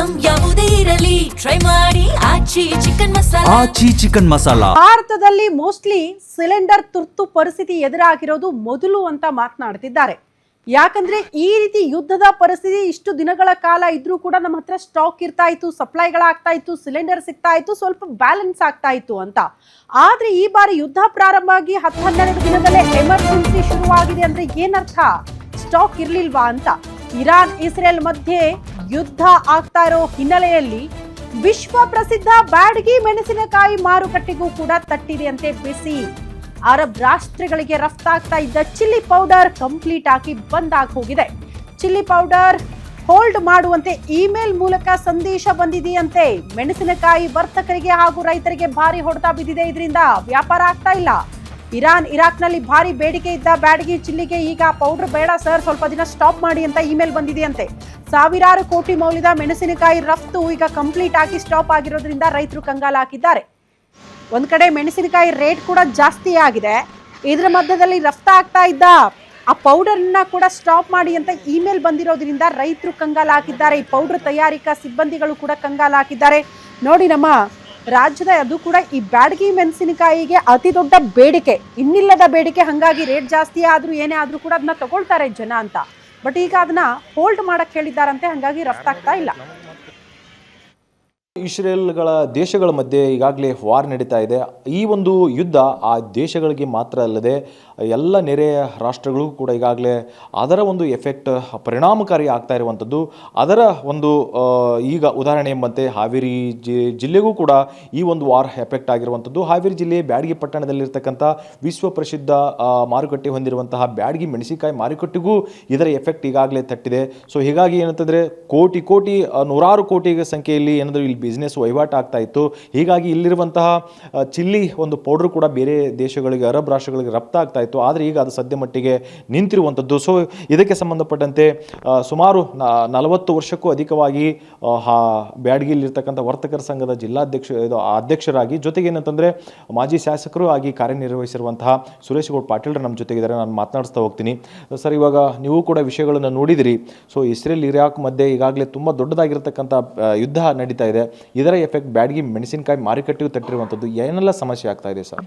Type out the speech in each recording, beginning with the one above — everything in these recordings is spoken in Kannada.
ಐಟಂ ಯಾವುದೇ ಇರಲಿ ಟ್ರೈ ಮಾಡಿ ಆಚಿ ಚಿಕನ್ ಮಸಾಲಾ. ಭಾರತದಲ್ಲಿ ಮೋಸ್ಟ್ಲಿ ಸಿಲಿಂಡರ್ ತುರ್ತು ಪರಿಸ್ಥಿತಿ ಎದುರಾಗಿರೋದು ಮೊದಲು ಅಂತ ಮಾತನಾಡ್ತಿದ್ದಾರೆ. ಯಾಕಂದ್ರೆ ಈ ರೀತಿ ಯುದ್ಧದ ಪರಿಸ್ಥಿತಿ ಇಷ್ಟು ದಿನಗಳ ಕಾಲ ಇದ್ರೂ ಕೂಡ ನಮ್ಮ ಹತ್ರ ಸ್ಟಾಕ್ ಇರ್ತಾ ಇತ್ತು, ಸಪ್ಲೈಗಳಾಗ್ತಾ ಇತ್ತು, ಸಿಲಿಂಡರ್ ಸಿಗ್ತಾ ಇತ್ತು, ಸ್ವಲ್ಪ ಬ್ಯಾಲೆನ್ಸ್ ಆಗ್ತಾ ಇತ್ತು ಅಂತ. ಆದ್ರೆ ಈ ಬಾರಿ ಯುದ್ಧ ಪ್ರಾರಂಭ ಆಗಿ 10-12 ದಿನದಲ್ಲೇ ಎಮರ್ಜೆನ್ಸಿ ಶುರುವಾಗಿದೆ ಅಂದ್ರೆ ಏನರ್ಥ? ಸ್ಟಾಕ್ ಇರ್ಲಿಲ್ವಾ ಅಂತ. ಇರಾನ್ ಇಸ್ರೇಲ್ ಮಧ್ಯೆ ಯುದ್ಧ ಆಗ್ತಾ ಇರೋ ಹಿನ್ನೆಲೆಯಲ್ಲಿ ವಿಶ್ವ ಪ್ರಸಿದ್ಧ ಬ್ಯಾಡಗಿ ಮೆಣಸಿನಕಾಯಿ ಮಾರುಕಟ್ಟೆಗೂ ಕೂಡ ತಟ್ಟಿದೆ ಅಂತೆ ಬಿಸಿ. ಅರಬ್ ರಾಷ್ಟ್ರಗಳಿಗೆ ರಫ್ತಾಗ್ತಾ ಇದ್ದ ಚಿಲ್ಲಿ ಪೌಡರ್ ಕಂಪ್ಲೀಟ್ ಆಗಿ ಬಂದ್ ಆಗಿ ಹೋಗಿದೆ. ಚಿಲ್ಲಿ ಪೌಡರ್ ಹೋಲ್ಡ್ ಮಾಡುವಂತೆ ಇಮೇಲ್ ಮೂಲಕ ಸಂದೇಶ ಬಂದಿದೆಯಂತೆ. ಮೆಣಸಿನಕಾಯಿ ವರ್ತಕರಿಗೆ ಹಾಗೂ ರೈತರಿಗೆ ಭಾರಿ ಹೊಡೆತ ಬಿದ್ದಿದೆ. ಇದರಿಂದ ವ್ಯಾಪಾರ ಆಗ್ತಾ ಇಲ್ಲ. ಇರಾನ್ ಇರಾಕ್ನಲ್ಲಿ ಭಾರಿ ಬೇಡಿಕೆ ಇದ್ದ ಬ್ಯಾಡಗಿ ಚಿಲ್ಲಿಗೆ ಈಗ ಪೌಡರ್ ಬೇಡ ಸರ್, ಸ್ವಲ್ಪ ದಿನ ಸ್ಟಾಪ್ ಮಾಡಿ ಅಂತ ಇಮೇಲ್ ಬಂದಿದೆಯಂತೆ. ಸಾವಿರಾರು ಕೋಟಿ ಮೌಲ್ಯದ ಮೆಣಸಿನಕಾಯಿ ರಫ್ತು ಈಗ ಕಂಪ್ಲೀಟ್ ಆಗಿ ಸ್ಟಾಪ್ ಆಗಿರೋದ್ರಿಂದ ರೈತರು ಕಂಗಾಲಾಗಿದ್ದಾರೆ. ಒಂದ್ ಕಡೆ ಮೆಣಸಿನಕಾಯಿ ರೇಟ್ ಕೂಡ ಜಾಸ್ತಿ ಆಗಿದೆ. ಇದರ ಮಧ್ಯದಲ್ಲಿ ರಫ್ತಾಗ್ತಾ ಇದ್ದ ಆ ಪೌಡರ್ನ ಕೂಡ ಸ್ಟಾಪ್ ಮಾಡಿ ಅಂತ ಇಮೇಲ್ ಬಂದಿರೋದ್ರಿಂದ ರೈತರು ಕಂಗಾಲಾಗಿದ್ದಾರೆ. ಈ ಪೌಡರ್ ತಯಾರಿಕಾ ಸಿಬ್ಬಂದಿಗಳು ಕೂಡ ಕಂಗಾಲಾಗಿದ್ದಾರೆ. ನೋಡಿ, ನಮ್ಮ ರಾಜ್ಯದ ಅದು ಕೂಡ ಈ ಬ್ಯಾಡಗಿ ಮೆಣಸಿನಕಾಯಿಗೆ ಅತಿ ದೊಡ್ಡ ಬೇಡಿಕೆ, ಇನ್ನಿಲ್ಲದ ಬೇಡಿಕೆ. ಹಾಗಾಗಿ ರೇಟ್ ಜಾಸ್ತಿ ಆದ್ರೂ ಏನೇ ಆದ್ರೂ ಕೂಡ ಅದನ್ನ ತಗೊಳ್ತಾರೆ ಜನ ಅಂತ. ಬಟ್ ಈಗ ಅದನ್ನ ಹೋಲ್ಡ್ ಮಾಡಕ್ ಹೇಳಿದ್ದಾರಂತೆ, ಹಾಗಾಗಿ ರಫ್ತಾಗ್ತಾ ಇಲ್ಲ. ಇಸ್ರೇಲ್ಗಳ ದೇಶಗಳ ಮಧ್ಯೆ ಈಗಾಗಲೇ ವಾರ್ ನಡೀತಾ ಇದೆ. ಈ ಒಂದು ಯುದ್ಧ ಆ ದೇಶಗಳಿಗೆ ಮಾತ್ರ ಅಲ್ಲದೆ ಎಲ್ಲ ನೆರೆಯ ರಾಷ್ಟ್ರಗಳಿಗೂ ಕೂಡ ಈಗಾಗಲೇ ಅದರ ಒಂದು ಎಫೆಕ್ಟ್ ಪರಿಣಾಮಕಾರಿ ಆಗ್ತಾ ಇರುವಂಥದ್ದು. ಅದರ ಒಂದು ಈಗ ಉದಾಹರಣೆ ಎಂಬಂತೆ ಹಾವೇರಿ ಜಿಲ್ಲೆಗೂ ಕೂಡ ಈ ಒಂದು ವಾರ್ ಎಫೆಕ್ಟ್ ಆಗಿರುವಂಥದ್ದು. ಹಾವೇರಿ ಜಿಲ್ಲೆ ಬ್ಯಾಡಗಿ ಪಟ್ಟಣದಲ್ಲಿರ್ತಕ್ಕಂಥ ವಿಶ್ವ ಪ್ರಸಿದ್ಧ ಮಾರುಕಟ್ಟೆ ಹೊಂದಿರುವಂತಹ ಬ್ಯಾಡಗಿ ಮೆಣಸಿನಕಾಯಿ ಮಾರುಕಟ್ಟೆಗೂ ಇದರ ಎಫೆಕ್ಟ್ ಈಗಾಗಲೇ ತಟ್ಟಿದೆ. ಸೊ ಹೀಗಾಗಿ ಏನಂತಂದರೆ ಕೋಟಿ ನೂರಾರು ಕೋಟಿ ಸಂಖ್ಯೆಯಲ್ಲಿ ಏನಾದರೂ ಇಲ್ಲಿ ಬಿಸ್ನೆಸ್ ವಹಿವಾಟು ಆಗ್ತಾ ಇತ್ತು. ಹೀಗಾಗಿ ಇಲ್ಲಿರುವಂತಹ ಚಿಲ್ಲಿ ಒಂದು ಪೌಡರ್ ಕೂಡ ಬೇರೆ ದೇಶಗಳಿಗೆ, ಅರಬ್ ರಾಷ್ಟ್ರಗಳಿಗೆ ರಫ್ತಾಗ್ತಾ ಇತ್ತು. ಆದರೆ ಈಗ ಅದು ಸದ್ಯ ಮಟ್ಟಿಗೆ ನಿಂತಿರುವಂಥದ್ದು. ಸೊ ಇದಕ್ಕೆ ಸಂಬಂಧಪಟ್ಟಂತೆ ಸುಮಾರು 40 ವರ್ಷಕ್ಕೂ ಅಧಿಕವಾಗಿ ಬ್ಯಾಡಗಿಯಲ್ಲಿರ್ತಕ್ಕಂಥ ವರ್ತಕರ ಸಂಘದ ಅಧ್ಯಕ್ಷರಾಗಿ, ಜೊತೆಗೆ ಏನಂತಂದರೆ ಮಾಜಿ ಶಾಸಕರು ಆಗಿ ಕಾರ್ಯನಿರ್ವಹಿಸಿರುವಂತಹ ಸುರೇಶ್ ಗೌಡ ಪಾಟೀಲ್ ನಮ್ಮ ಜೊತೆಗಿದ್ದಾರೆ. ನಾನು ಮಾತನಾಡಿಸ್ತಾ ಹೋಗ್ತೀನಿ. ಸರ್, ಇವಾಗ ನೀವು ಕೂಡ ವಿಷಯಗಳನ್ನು ನೋಡಿದಿರಿ. ಸೊ ಇಸ್ರೇಲ್ ಇರಾಕ್ ಮಧ್ಯೆ ಈಗಾಗಲೇ ತುಂಬ ದೊಡ್ಡದಾಗಿರ್ತಕ್ಕಂಥ ಯುದ್ಧ ನಡೀತಾ ಇದೆ. ಇದರ ಎಫೆಕ್ಟ್ ಬ್ಯಾಡಗಿ ಮೆಣಸಿನಕಾಯಿ ಮಾರುಕಟ್ಟೆಗೂ ತಟ್ಟಿರುವಂಥದ್ದು ಏನೆಲ್ಲ ಸಮಸ್ಯೆ ಆಗ್ತಾ ಇದೆ ಸರ್?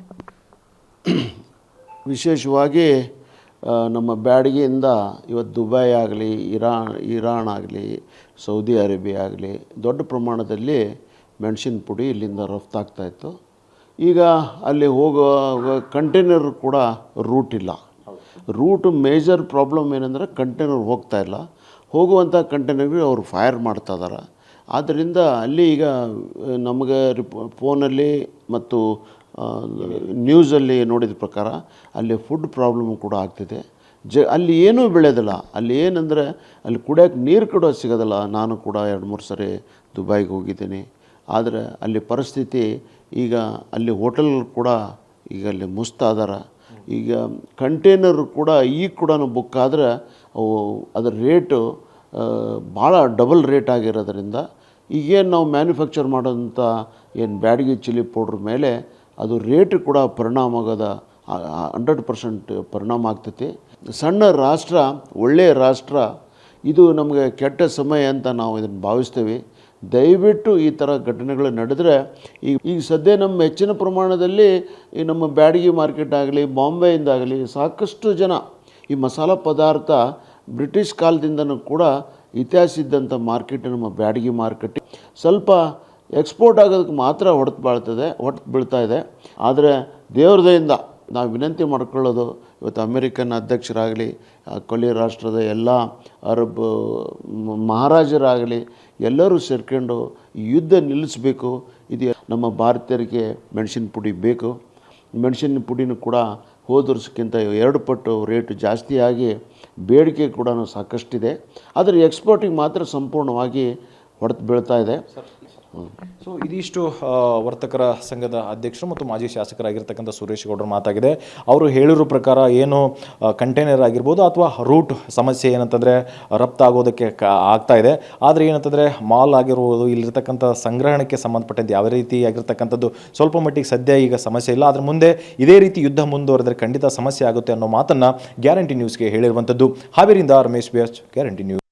ವಿಶೇಷವಾಗಿ ನಮ್ಮ ಬ್ಯಾಡಗಿಯಿಂದ ಇವತ್ತು ದುಬೈ ಆಗಲಿ, ಇರಾನ್ ಆಗಲಿ, ಸೌದಿ ಅರೇಬಿಯಾ ಆಗಲಿ ದೊಡ್ಡ ಪ್ರಮಾಣದಲ್ಲಿ ಮೆಣಸಿನ ಪುಡಿ ಇಲ್ಲಿಂದ ರಫ್ತಾಗ್ತಾಯಿತ್ತು. ಈಗ ಅಲ್ಲಿ ಹೋಗೋ ಕಂಟೈನರ್ ಕೂಡ ರೂಟ್ ಇಲ್ಲ. ರೂಟ್ ಮೇಜರ್ ಪ್ರಾಬ್ಲಮ್ ಏನಂದರೆ ಕಂಟೈನರ್ ಹೋಗ್ತಾ ಇಲ್ಲ. ಹೋಗುವಂಥ ಕಂಟೈನರ್ಗೆ ಅವರು ಫೈರ್ ಮಾಡ್ತಾ ಇದ್ದಾರೆ. ಆದ್ದರಿಂದ ಅಲ್ಲಿ ಈಗ ನಮಗೆ ಫೋನಲ್ಲಿ ಮತ್ತು ನ್ಯೂಸಲ್ಲಿ ನೋಡಿದ ಪ್ರಕಾರ ಅಲ್ಲಿ ಫುಡ್ ಪ್ರಾಬ್ಲಮ್ ಕೂಡ ಆಗ್ತಿದೆ. ಅಲ್ಲಿ ಏನೂ ಬೆಳೆಯೋದಿಲ್ಲ. ಅಲ್ಲಿ ಏನಂದರೆ ಅಲ್ಲಿ ಕುಡಿಯೋಕ್ಕೆ ನೀರು ಕೂಡ ಸಿಗೋದಿಲ್ಲ. ನಾನು ಕೂಡ 2-3 ಸರಿ ದುಬೈಗೆ ಹೋಗಿದ್ದೀನಿ. ಆದರೆ ಅಲ್ಲಿ ಪರಿಸ್ಥಿತಿ ಈಗ ಅಲ್ಲಿ ಹೋಟೆಲ್ ಕೂಡ ಈಗ ಅಲ್ಲಿ ಮುಸ್ತಾ ಇದ್ದಾರೆ. ಈಗ ಕಂಟೈನರ್ ಕೂಡ ಈಗ ಕೂಡ ಬುಕ್ ಆದರೆ ಅವು ಅದರ ರೇಟು ಭಾಳ ಡಬಲ್ ರೇಟ್ ಆಗಿರೋದ್ರಿಂದ ಈಗೇನು ನಾವು ಮ್ಯಾನುಫ್ಯಾಕ್ಚರ್ ಮಾಡೋಂಥ ಏನು ಬ್ಯಾಡಗಿ ಚಿಲ್ಲಿ ಪೌಡ್ರ್ ಮೇಲೆ ಅದು ರೇಟ್ ಕೂಡ ಪರಿಣಾಮ ಆಗೋದ 100% ಪರಿಣಾಮ ಆಗ್ತೈತಿ. ಸಣ್ಣ ರಾಷ್ಟ್ರ, ಒಳ್ಳೆಯ ರಾಷ್ಟ್ರ, ಇದು ನಮಗೆ ಕೆಟ್ಟ ಸಮಯ ಅಂತ ನಾವು ಇದನ್ನು ಭಾವಿಸ್ತೇವೆ. ದಯವಿಟ್ಟು ಈ ಥರ ಘಟನೆಗಳು ನಡೆದರೆ ಈಗ ಸದ್ಯ ನಮ್ಮ ಹೆಚ್ಚಿನ ಪ್ರಮಾಣದಲ್ಲಿ ಈ ನಮ್ಮ ಬ್ಯಾಡಗಿ ಮಾರ್ಕೆಟ್ ಆಗಲಿ, ಬಾಂಬೆಯಿಂದಾಗಲಿ ಸಾಕಷ್ಟು ಜನ ಈ ಮಸಾಲ ಪದಾರ್ಥ ಬ್ರಿಟಿಷ್ ಕಾಲದಿಂದನೂ ಕೂಡ ಇತಿಹಾಸ ಇದ್ದಂಥ ಮಾರ್ಕೆಟ್ ನಮ್ಮ ಬ್ಯಾಡಗಿ ಮಾರ್ಕೆಟ್ ಸ್ವಲ್ಪ ಎಕ್ಸ್ಪೋರ್ಟ್ ಆಗೋದಕ್ಕೆ ಮಾತ್ರ ಹೊಡೆತು ಬೀಳ್ತಾ ಇದೆ. ಆದರೆ ದೇವ್ರ ದಯೆಯಿಂದ ನಾವು ವಿನಂತಿ ಮಾಡ್ಕೊಳ್ಳೋದು, ಇವತ್ತು ಅಮೇರಿಕನ್ ಅಧ್ಯಕ್ಷರಾಗಲಿ, ಕೊಲ್ಲಿ ರಾಷ್ಟ್ರದ ಎಲ್ಲ ಅರಬ್ ಮಹಾರಾಜರಾಗಲಿ ಎಲ್ಲರೂ ಸೇರ್ಕೊಂಡು ಯುದ್ಧ ನಿಲ್ಲಿಸಬೇಕು. ಇದು ನಮ್ಮ ಭಾರತೀಯರಿಗೆ ಮೆಣಸಿನ ಪುಡಿ ಬೇಕು. ಮೆಣಸಿನ ಪುಡಿನೂ ಕೂಡ ಹೋದ ವರ್ಷಕ್ಕಿಂತ 2 ಪಟ್ಟು ರೇಟು ಜಾಸ್ತಿಯಾಗಿ ಬೇಡಿಕೆ ಕೂಡ ಸಾಕಷ್ಟಿದೆ. ಆದರೆ ಎಕ್ಸ್ಪೋರ್ಟಿಗೆ ಮಾತ್ರ ಸಂಪೂರ್ಣವಾಗಿ ಹೊಡೆತು ಬೀಳ್ತಾ ಇದೆ. ಸೊ ಇದಿಷ್ಟು ವರ್ತಕರ ಸಂಘದ ಅಧ್ಯಕ್ಷರು ಮತ್ತು ಮಾಜಿ ಶಾಸಕರಾಗಿರ್ತಕ್ಕಂಥ ಸುರೇಶ್ ಗೌಡರ ಮಾತಾಗಿದೆ. ಅವರು ಹೇಳಿರೋ ಪ್ರಕಾರ ಏನು ಕಂಟೈನರ್ ಆಗಿರ್ಬೋದು ಅಥವಾ ರೂಟ್ ಸಮಸ್ಯೆ ಏನಂತಂದರೆ ರಫ್ತಾಗೋದಕ್ಕೆ ಆಗ್ತಾ ಇದೆ. ಆದರೆ ಏನಂತಂದರೆ ಮಾಲ್ ಆಗಿರ್ಬೋದು, ಇಲ್ಲಿರ್ತಕ್ಕಂಥ ಸಂಗ್ರಹಣಕ್ಕೆ ಸಂಬಂಧಪಟ್ಟಂತೆ ಯಾವ ರೀತಿ ಆಗಿರ್ತಕ್ಕಂಥದ್ದು ಸ್ವಲ್ಪ ಮಟ್ಟಿಗೆ ಸದ್ಯ ಈಗ ಸಮಸ್ಯೆ ಇಲ್ಲ. ಆದರೆ ಮುಂದೆ ಇದೇ ರೀತಿ ಯುದ್ಧ ಮುಂದುವರೆದರೆ ಖಂಡಿತ ಸಮಸ್ಯೆ ಆಗುತ್ತೆ ಅನ್ನೋ ಮಾತನ್ನು ಗ್ಯಾರಂಟಿ ನ್ಯೂಸ್ಗೆ ಹೇಳಿರುವಂಥದ್ದು. ಹಾವೇರಿಯಿಂದ ರಮೇಶ್ ಬ್ಯಾಚ್, ಗ್ಯಾರಂಟಿ ನ್ಯೂಸ್.